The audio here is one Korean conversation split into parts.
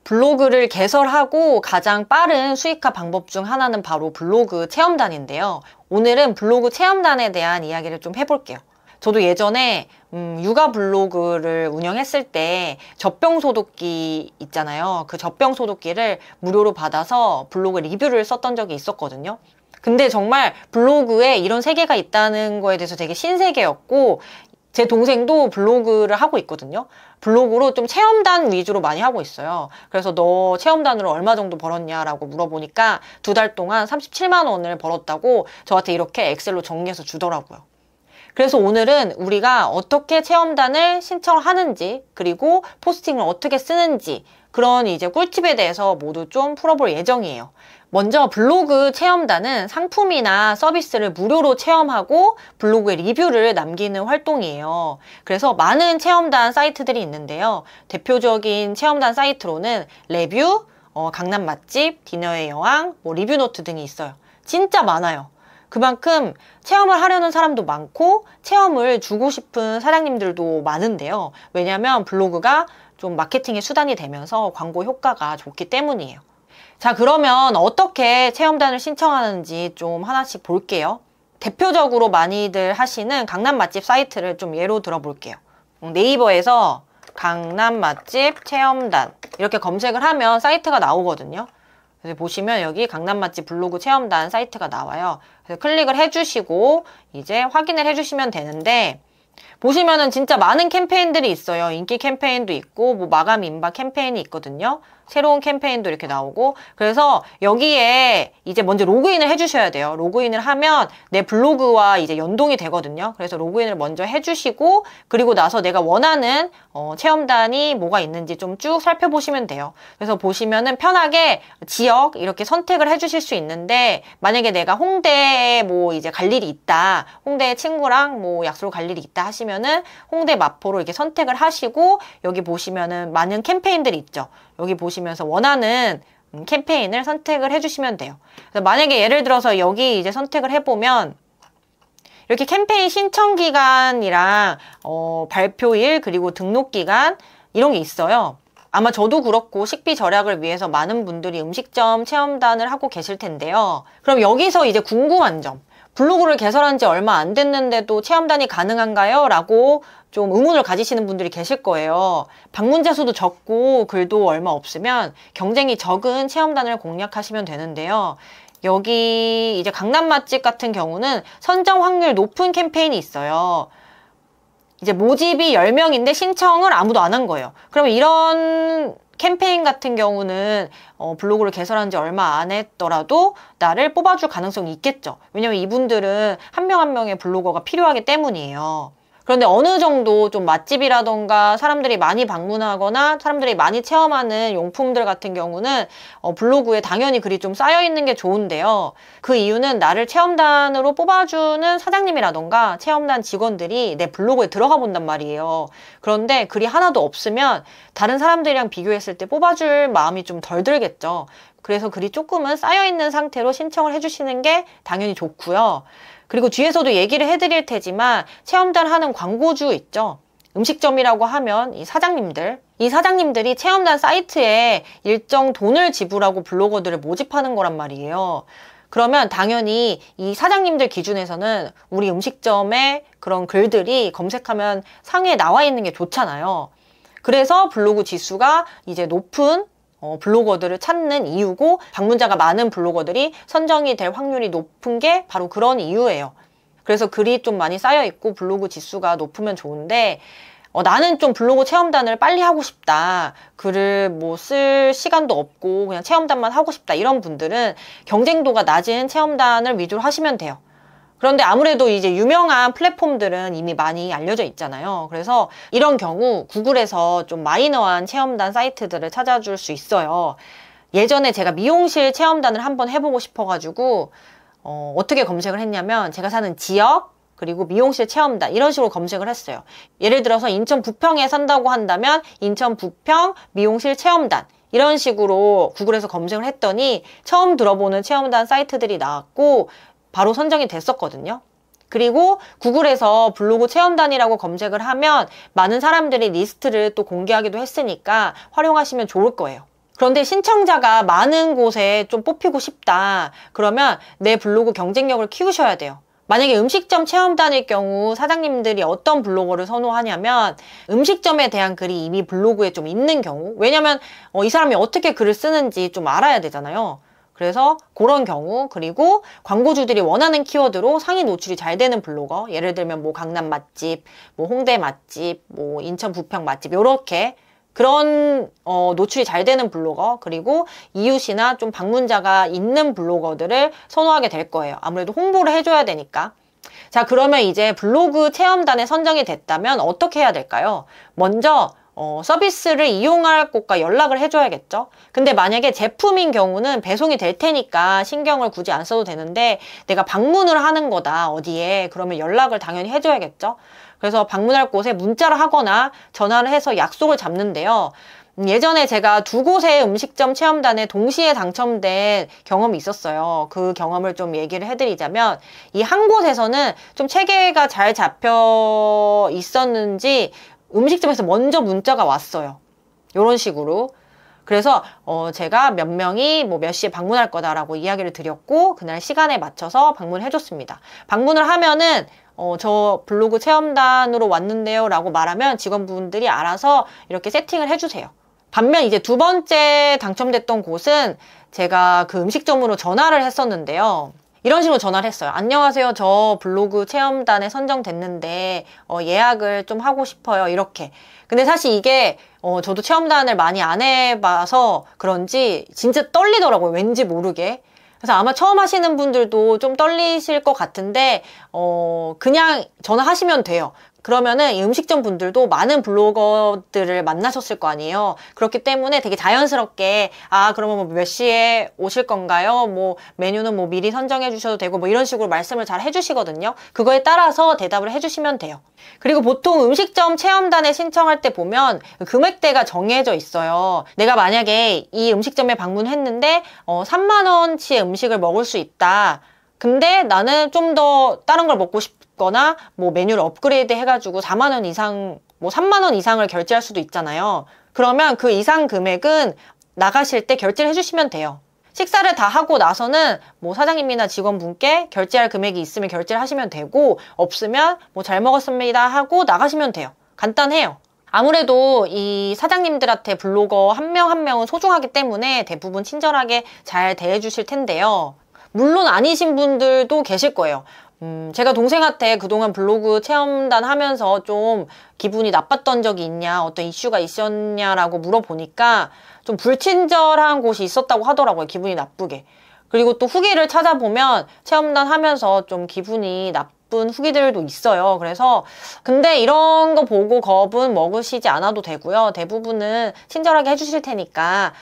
블로그를 개설하고 가장 빠른 수익화 방법 중 하나는 바로 블로그 체험단인데요. 오늘은 블로그 체험단에 대한 이야기를 좀 해볼게요. 저도 예전에 육아 블로그를 운영했을 때 젖병 소독기 있잖아요. 그 젖병 소독기를 무료로 받아서 블로그 리뷰를 썼던 적이 있었거든요. 근데 정말 블로그에 이런 세계가 있다는 거에 대해서 되게 신세계였고, 제 동생도 블로그를 하고 있거든요. 블로그로 좀 체험단 위주로 많이 하고 있어요. 그래서 너 체험단으로 얼마 정도 벌었냐라고 물어보니까 2달 동안 37만 원을 벌었다고 저한테 이렇게 엑셀로 정리해서 주더라고요. 그래서 오늘은 우리가 어떻게 체험단을 신청하는지, 그리고 포스팅을 어떻게 쓰는지, 그런 이제 꿀팁에 대해서 모두 좀 풀어볼 예정이에요. 먼저 블로그 체험단은 상품이나 서비스를 무료로 체험하고 블로그에 리뷰를 남기는 활동이에요. 그래서 많은 체험단 사이트들이 있는데요. 대표적인 체험단 사이트로는 레뷰, 강남 맛집, 디너의 여왕, 리뷰노트 등이 있어요. 진짜 많아요. 그만큼 체험을 하려는 사람도 많고 체험을 주고 싶은 사장님들도 많은데요. 왜냐하면 블로그가 좀 마케팅의 수단이 되면서 광고 효과가 좋기 때문이에요. 자, 그러면 어떻게 체험단을 신청하는지 좀 하나씩 볼게요. 대표적으로 많이들 하시는 강남 맛집 사이트를 좀 예로 들어볼게요. 네이버에서 강남 맛집 체험단 이렇게 검색을 하면 사이트가 나오거든요. 그래서 보시면 여기 강남 맛집 블로그 체험단 사이트가 나와요. 그래서 클릭을 해주시고 이제 확인을 해주시면 되는데, 보시면은 진짜 많은 캠페인들이 있어요. 인기 캠페인도 있고 마감 임박 캠페인이 있거든요. 새로운 캠페인도 이렇게 나오고, 그래서 여기에 이제 먼저 로그인을 해주셔야 돼요. 로그인을 하면 내 블로그와 이제 연동이 되거든요. 그래서 로그인을 먼저 해주시고, 그리고 나서 내가 원하는 체험단이 뭐가 있는지 좀 쭉 살펴보시면 돼요. 그래서 보시면은 편하게 지역 이렇게 선택을 해주실 수 있는데, 만약에 내가 홍대에 이제 갈 일이 있다, 홍대에 친구랑 약속을 갈 일이 있다 하시면은 홍대 마포로 이렇게 선택을 하시고, 여기 보시면은 많은 캠페인들이 있죠. 여기 보시면서 원하는 캠페인을 선택을 해주시면 돼요. 그래서 만약에 예를 들어서 여기 이제 선택을 해보면 이렇게 캠페인 신청 기간이랑 발표일 그리고 등록 기간 이런 게 있어요. 아마 저도 그렇고 식비 절약을 위해서 많은 분들이 음식점 체험단을 하고 계실 텐데요. 그럼 여기서 이제 궁금한 점, 블로그를 개설한 지 얼마 안 됐는데도 체험단이 가능한가요? 라고 좀 의문을 가지시는 분들이 계실 거예요. 방문자 수도 적고 글도 얼마 없으면 경쟁이 적은 체험단을 공략하시면 되는데요. 여기 이제 강남 맛집 같은 경우는 선정 확률 높은 캠페인이 있어요. 이제 모집이 10명인데 신청을 아무도 안 한 거예요. 그러면 이런 캠페인 같은 경우는 블로그를 개설한 지 얼마 안 했더라도 나를 뽑아줄 가능성이 있겠죠. 왜냐면 이분들은 한 명 한 명의 블로거가 필요하기 때문이에요. 그런데 어느 정도 좀 맛집이라던가 사람들이 많이 방문하거나 사람들이 많이 체험하는 용품들 같은 경우는 블로그에 당연히 글이 좀 쌓여 있는 게 좋은데요. 그 이유는 나를 체험단으로 뽑아주는 사장님이라던가 체험단 직원들이 내 블로그에 들어가 본단 말이에요. 그런데 글이 하나도 없으면 다른 사람들이랑 비교했을 때 뽑아줄 마음이 좀 덜 들겠죠. 그래서 글이 조금은 쌓여 있는 상태로 신청을 해주시는 게 당연히 좋고요. 그리고 뒤에서도 얘기를 해드릴 테지만 체험단 하는 광고주 있죠. 음식점이라고 하면 이 사장님들이 체험단 사이트에 일정 돈을 지불하고 블로거들을 모집하는 거란 말이에요. 그러면 당연히 이 사장님들 기준에서는 우리 음식점의 그런 글들이 검색하면 상위에 나와 있는 게 좋잖아요. 그래서 블로그 지수가 이제 높은 블로거들을 찾는 이유고, 방문자가 많은 블로거들이 선정이 될 확률이 높은 게 바로 그런 이유예요. 그래서 글이 좀 많이 쌓여 있고 블로그 지수가 높으면 좋은데, 나는 좀 블로그 체험단을 빨리 하고 싶다, 글을 쓸 시간도 없고 그냥 체험단만 하고 싶다, 이런 분들은 경쟁도가 낮은 체험단을 위주로 하시면 돼요. 그런데 아무래도 이제 유명한 플랫폼들은 이미 많이 알려져 있잖아요. 그래서 이런 경우 구글에서 좀 마이너한 체험단 사이트들을 찾아줄 수 있어요. 예전에 제가 미용실 체험단을 한번 해보고 싶어가지고 어떻게 검색을 했냐면, 제가 사는 지역 그리고 미용실 체험단 이런 식으로 검색을 했어요. 예를 들어서 인천 부평에 산다고 한다면 인천 부평 미용실 체험단 이런 식으로 구글에서 검색을 했더니 처음 들어보는 체험단 사이트들이 나왔고 바로 선정이 됐었거든요. 그리고 구글에서 블로그 체험단이라고 검색을 하면 많은 사람들이 리스트를 또 공개하기도 했으니까 활용하시면 좋을 거예요. 그런데 신청자가 많은 곳에 좀 뽑히고 싶다. 그러면 내 블로그 경쟁력을 키우셔야 돼요. 만약에 음식점 체험단일 경우 사장님들이 어떤 블로거를 선호하냐면 음식점에 대한 글이 이미 블로그에 좀 있는 경우, 왜냐면 이 사람이 어떻게 글을 쓰는지 좀 알아야 되잖아요. 그래서 그런 경우, 그리고 광고주들이 원하는 키워드로 상위 노출이 잘 되는 블로거, 예를 들면 뭐 강남 맛집, 뭐 홍대 맛집, 뭐 인천 부평 맛집, 요렇게 그런 노출이 잘 되는 블로거, 그리고 이웃이나 좀 방문자가 있는 블로거들을 선호하게 될 거예요. 아무래도 홍보를 해줘야 되니까. 자, 그러면 이제 블로그 체험단에 선정이 됐다면 어떻게 해야 될까요? 먼저 서비스를 이용할 곳과 연락을 해줘야겠죠. 근데 만약에 제품인 경우는 배송이 될 테니까 신경을 굳이 안 써도 되는데, 내가 방문을 하는 거다 어디에, 그러면 연락을 당연히 해줘야겠죠. 그래서 방문할 곳에 문자를 하거나 전화를 해서 약속을 잡는데요. 예전에 제가 2곳의 음식점 체험단에 동시에 당첨된 경험이 있었어요. 그 경험을 좀 얘기를 해드리자면, 이 한 곳에서는 좀 체계가 잘 잡혀 있었는지 음식점에서 먼저 문자가 왔어요. 이런 식으로. 그래서 제가 몇 명이 뭐 몇 시에 방문할 거다라고 이야기를 드렸고, 그날 시간에 맞춰서 방문을 해줬습니다. 방문을 하면은 저 블로그 체험단으로 왔는데요 라고 말하면 직원분들이 알아서 이렇게 세팅을 해주세요. 반면 이제 2번째 당첨됐던 곳은 제가 그 음식점으로 전화를 했었는데요. 이런 식으로 전화를 했어요. 안녕하세요. 저 블로그 체험단에 선정됐는데 예약을 좀 하고 싶어요. 이렇게. 근데 사실 이게 저도 체험단을 많이 안 해봐서 그런지 진짜 떨리더라고요. 왠지 모르게. 그래서 아마 처음 하시는 분들도 좀 떨리실 것 같은데 그냥 전화하시면 돼요. 그러면은 이 음식점 분들도 많은 블로거들을 만나셨을 거 아니에요. 그렇기 때문에 되게 자연스럽게 그러면 뭐 몇 시에 오실 건가요? 뭐 메뉴는 뭐 미리 선정해 주셔도 되고 뭐 이런 식으로 말씀을 잘 해주시거든요. 그거에 따라서 대답을 해주시면 돼요. 그리고 보통 음식점 체험단에 신청할 때 보면 금액대가 정해져 있어요. 내가 만약에 이 음식점에 방문했는데 3만 원치의 음식을 먹을 수 있다. 근데 나는 좀 더 다른 걸 먹고 싶거나 뭐 메뉴를 업그레이드 해가지고 4만 원 이상, 뭐 3만 원 이상을 결제할 수도 있잖아요. 그러면 그 이상 금액은 나가실 때 결제를 해주시면 돼요. 식사를 다 하고 나서는 뭐 사장님이나 직원분께 결제할 금액이 있으면 결제를 하시면 되고, 없으면 뭐 잘 먹었습니다 하고 나가시면 돼요. 간단해요. 아무래도 이 사장님들한테 블로거 한 명 한 명은 소중하기 때문에 대부분 친절하게 잘 대해주실 텐데요. 물론 아니신 분들도 계실 거예요. 제가 동생한테 그동안 블로그 체험단 하면서 좀 기분이 나빴던 적이 있냐, 어떤 이슈가 있었냐라고 물어보니까 좀 불친절한 곳이 있었다고 하더라고요. 기분이 나쁘게. 그리고 또 후기를 찾아보면 체험단 하면서 좀 기분이 나쁜 후기들도 있어요. 그래서 근데 이런 거 보고 겁은 먹으시지 않아도 되고요. 대부분은 친절하게 해주실 테니까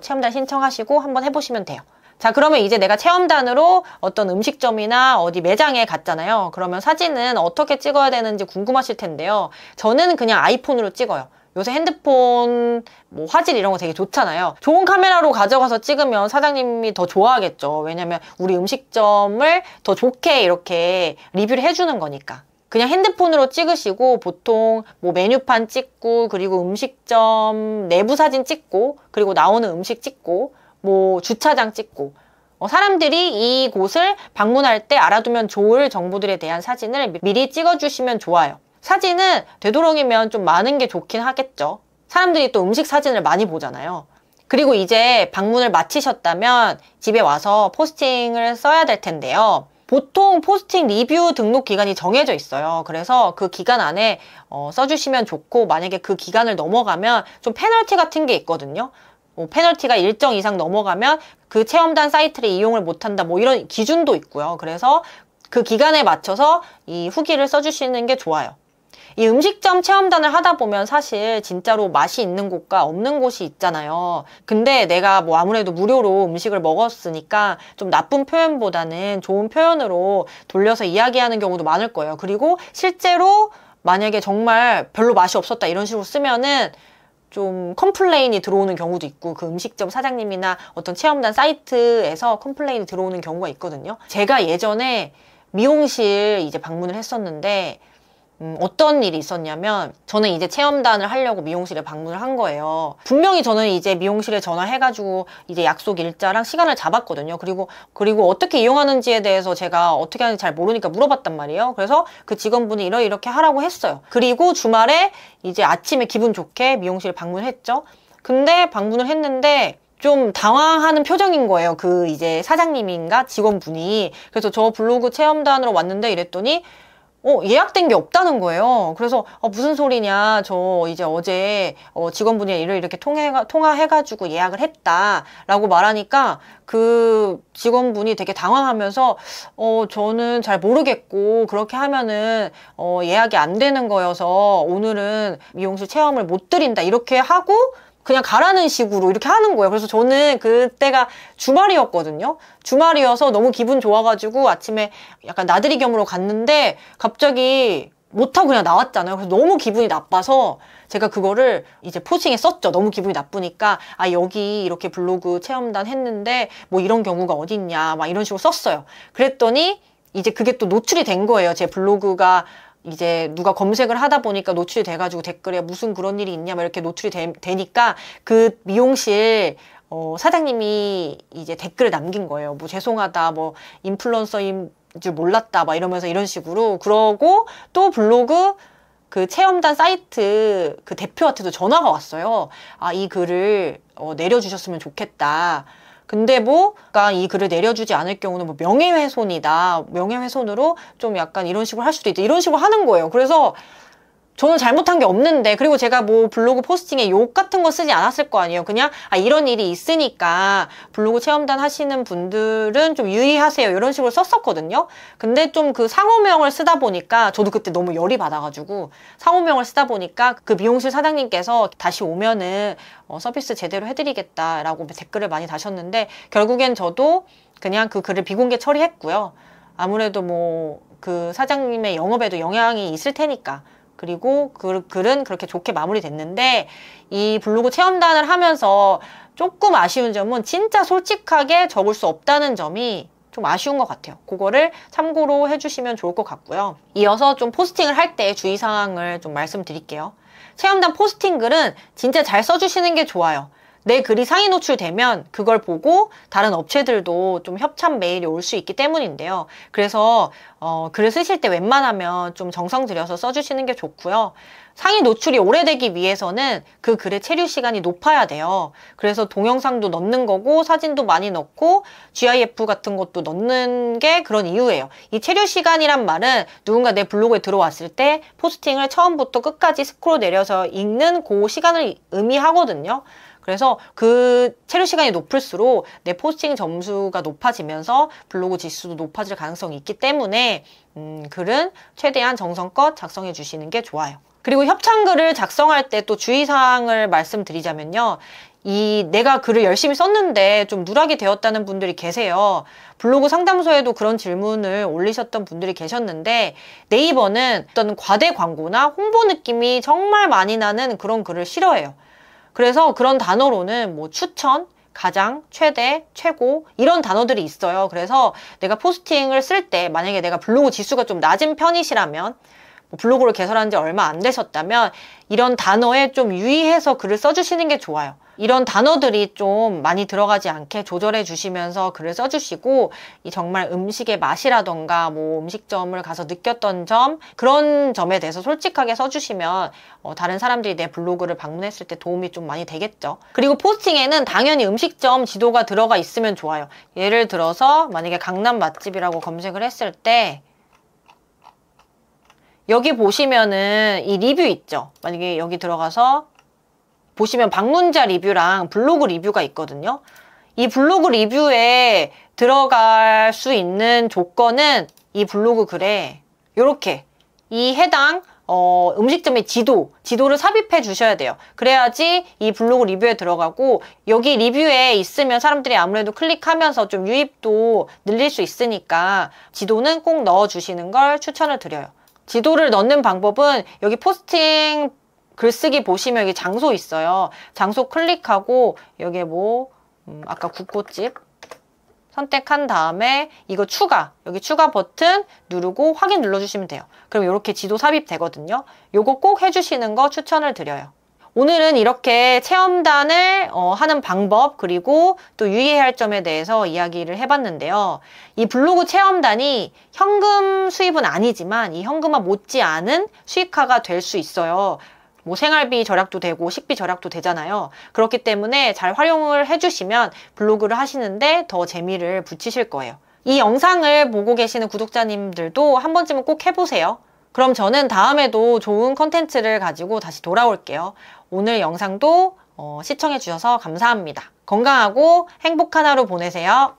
체험단 신청하시고 한번 해보시면 돼요. 자, 그러면 이제 내가 체험단으로 어떤 음식점이나 어디 매장에 갔잖아요. 그러면 사진은 어떻게 찍어야 되는지 궁금하실 텐데요. 저는 그냥 아이폰으로 찍어요. 요새 핸드폰 뭐 화질 이런 거 되게 좋잖아요. 좋은 카메라로 가져가서 찍으면 사장님이 더 좋아하겠죠. 왜냐면 우리 음식점을 더 좋게 이렇게 리뷰를 해주는 거니까. 그냥 핸드폰으로 찍으시고 보통 뭐 메뉴판 찍고, 그리고 음식점 내부 사진 찍고, 그리고 나오는 음식 찍고, 뭐 주차장 찍고, 사람들이 이곳을 방문할 때 알아두면 좋을 정보들에 대한 사진을 미리 찍어주시면 좋아요. 사진은 되도록이면 좀 많은 게 좋긴 하겠죠. 사람들이 또 음식 사진을 많이 보잖아요. 그리고 이제 방문을 마치셨다면 집에 와서 포스팅을 써야 될 텐데요. 보통 포스팅 리뷰 등록 기간이 정해져 있어요. 그래서 그 기간 안에 써주시면 좋고, 만약에 그 기간을 넘어가면 좀 페널티 같은 게 있거든요. 페널티가 일정 이상 넘어가면 그 체험단 사이트를 이용을 못한다, 뭐 이런 기준도 있고요. 그래서 그 기간에 맞춰서 이 후기를 써주시는 게 좋아요. 이 음식점 체험단을 하다 보면 사실 진짜로 맛이 있는 곳과 없는 곳이 있잖아요. 근데 내가 뭐 아무래도 무료로 음식을 먹었으니까 좀 나쁜 표현보다는 좋은 표현으로 돌려서 이야기하는 경우도 많을 거예요. 그리고 실제로 만약에 정말 별로 맛이 없었다 이런 식으로 쓰면은 좀 컴플레인이 들어오는 경우도 있고, 그 음식점 사장님이나 어떤 체험단 사이트에서 컴플레인이 들어오는 경우가 있거든요. 제가 예전에 미용실 이제 방문을 했었는데 어떤 일이 있었냐면 저는 이제 체험단을 하려고 미용실에 방문을 한 거예요. 분명히 저는 이제 미용실에 전화해가지고 이제 약속 일자랑 시간을 잡았거든요. 그리고 어떻게 이용하는지에 대해서 제가 어떻게 하는지 잘 모르니까 물어봤단 말이에요. 그래서 그 직원분이 이렇게 하라고 했어요. 그리고 주말에 이제 아침에 기분 좋게 미용실 방문했죠. 근데 방문을 했는데 좀 당황하는 표정인 거예요. 그 이제 사장님인가 직원분이. 그래서 저 블로그 체험단으로 왔는데 이랬더니 예약된 게 없다는 거예요. 그래서 무슨 소리냐. 저 이제 어제 직원분이 이렇게 통화해가지고 예약을 했다라고 말하니까 그 직원분이 되게 당황하면서 저는 잘 모르겠고 그렇게 하면은 예약이 안 되는 거여서 오늘은 미용실 체험을 못 드린다 이렇게 하고 그냥 가라는 식으로 이렇게 하는 거예요. 그래서 저는 그때가 주말이었거든요. 주말이어서 너무 기분 좋아가지고 아침에 약간 나들이 겸으로 갔는데 갑자기 못하고 그냥 나왔잖아요. 그래서 너무 기분이 나빠서 제가 그거를 이제 포징에 썼죠. 너무 기분이 나쁘니까 여기 이렇게 블로그 체험단 했는데 뭐 이런 경우가 어딨냐 막 이런 식으로 썼어요. 그랬더니 이제 그게 또 노출이 된 거예요. 제 블로그가 이제 누가 검색을 하다 보니까 노출이 돼가지고 댓글에 무슨 그런 일이 있냐 막 이렇게 노출이 되니까 그 미용실 사장님이 이제 댓글을 남긴 거예요. 뭐 죄송하다, 뭐 인플루언서인 줄 몰랐다, 막 이러면서 이런 식으로. 그러고 또 블로그 그 체험단 사이트 그 대표한테도 전화가 왔어요. 이 글을 내려주셨으면 좋겠다. 근데 그러니까 이 글을 내려주지 않을 경우는 뭐 명예훼손이다. 명예훼손으로 좀 약간 이런 식으로 할 수도 있다. 이런 식으로 하는 거예요. 그래서 저는 잘못한 게 없는데, 그리고 제가 뭐 블로그 포스팅에 욕 같은 거 쓰지 않았을 거 아니에요. 그냥 이런 일이 있으니까 블로그 체험단 하시는 분들은 좀 유의하세요. 이런 식으로 썼었거든요. 근데 좀 그 상호명을 쓰다 보니까 저도 그때 너무 열이 받아가지고 상호명을 쓰다 보니까 그 미용실 사장님께서 다시 오면은 서비스 제대로 해드리겠다라고 댓글을 많이 다셨는데 결국엔 저도 그냥 그 글을 비공개 처리했고요. 아무래도 뭐 그 사장님의 영업에도 영향이 있을 테니까. 그리고 그 글은 그렇게 좋게 마무리됐는데 이 블로그 체험단을 하면서 조금 아쉬운 점은 진짜 솔직하게 적을 수 없다는 점이 좀 아쉬운 것 같아요. 그거를 참고로 해주시면 좋을 것 같고요. 이어서 좀 포스팅을 할 때 주의사항을 좀 말씀드릴게요. 체험단 포스팅 글은 진짜 잘 써주시는 게 좋아요. 내 글이 상위 노출되면 그걸 보고 다른 업체들도 좀 협찬 메일이 올 수 있기 때문인데요. 그래서 글을 쓰실 때 웬만하면 좀 정성 들여서 써주시는 게 좋고요. 상위 노출이 오래되기 위해서는 그 글의 체류 시간이 높아야 돼요. 그래서 동영상도 넣는 거고 사진도 많이 넣고 GIF 같은 것도 넣는 게 그런 이유예요. 이 체류 시간이란 말은 누군가 내 블로그에 들어왔을 때 포스팅을 처음부터 끝까지 스크롤 내려서 읽는 그 시간을 의미하거든요. 그래서 그 체류 시간이 높을수록 내 포스팅 점수가 높아지면서 블로그 지수도 높아질 가능성이 있기 때문에 글은 최대한 정성껏 작성해 주시는 게 좋아요. 그리고 협찬글을 작성할 때 또 주의사항을 말씀드리자면요. 내가 글을 열심히 썼는데 좀 누락이 되었다는 분들이 계세요. 블로그 상담소에도 그런 질문을 올리셨던 분들이 계셨는데 네이버는 어떤 과대 광고나 홍보 느낌이 정말 많이 나는 그런 글을 싫어해요. 그래서 그런 단어로는 뭐 추천, 가장, 최대, 최고 이런 단어들이 있어요. 그래서 내가 포스팅을 쓸 때 만약에 내가 블로그 지수가 좀 낮은 편이시라면 블로그를 개설한 지 얼마 안 되셨다면 이런 단어에 좀 유의해서 글을 써주시는 게 좋아요. 이런 단어들이 좀 많이 들어가지 않게 조절해 주시면서 글을 써주시고 정말 음식의 맛이라던가 뭐 음식점을 가서 느꼈던 점 그런 점에 대해서 솔직하게 써주시면 다른 사람들이 내 블로그를 방문했을 때 도움이 좀 많이 되겠죠. 그리고 포스팅에는 당연히 음식점 지도가 들어가 있으면 좋아요. 예를 들어서 만약에 강남 맛집이라고 검색을 했을 때 여기 보시면은 이 리뷰 있죠. 만약에 여기 들어가서 보시면 방문자 리뷰랑 블로그 리뷰가 있거든요. 이 블로그 리뷰에 들어갈 수 있는 조건은 이 블로그 글에 이렇게 이 해당 음식점의 지도를 삽입해 주셔야 돼요. 그래야지 이 블로그 리뷰에 들어가고 여기 리뷰에 있으면 사람들이 아무래도 클릭하면서 좀 유입도 늘릴 수 있으니까 지도는 꼭 넣어 주시는 걸 추천을 드려요. 지도를 넣는 방법은 여기 포스팅 글쓰기 보시면 여기 장소 있어요. 장소 클릭하고 여기에 뭐 아까 국꽃집 선택한 다음에 이거 추가, 여기 추가 버튼 누르고 확인 눌러주시면 돼요. 그럼 이렇게 지도 삽입되거든요. 요거 꼭 해주시는 거 추천을 드려요. 오늘은 이렇게 체험단을 하는 방법, 그리고 또 유의해야 할 점에 대해서 이야기를 해봤는데요. 이 블로그 체험단이 현금 수입은 아니지만 이 현금화 못지않은 수익화가 될 수 있어요. 뭐 생활비 절약도 되고 식비 절약도 되잖아요. 그렇기 때문에 잘 활용을 해주시면 블로그를 하시는데 더 재미를 붙이실 거예요. 이 영상을 보고 계시는 구독자님들도 한 번쯤은 꼭 해보세요. 그럼 저는 다음에도 좋은 컨텐츠를 가지고 다시 돌아올게요. 오늘 영상도 시청해주셔서 감사합니다. 건강하고 행복한 하루 보내세요.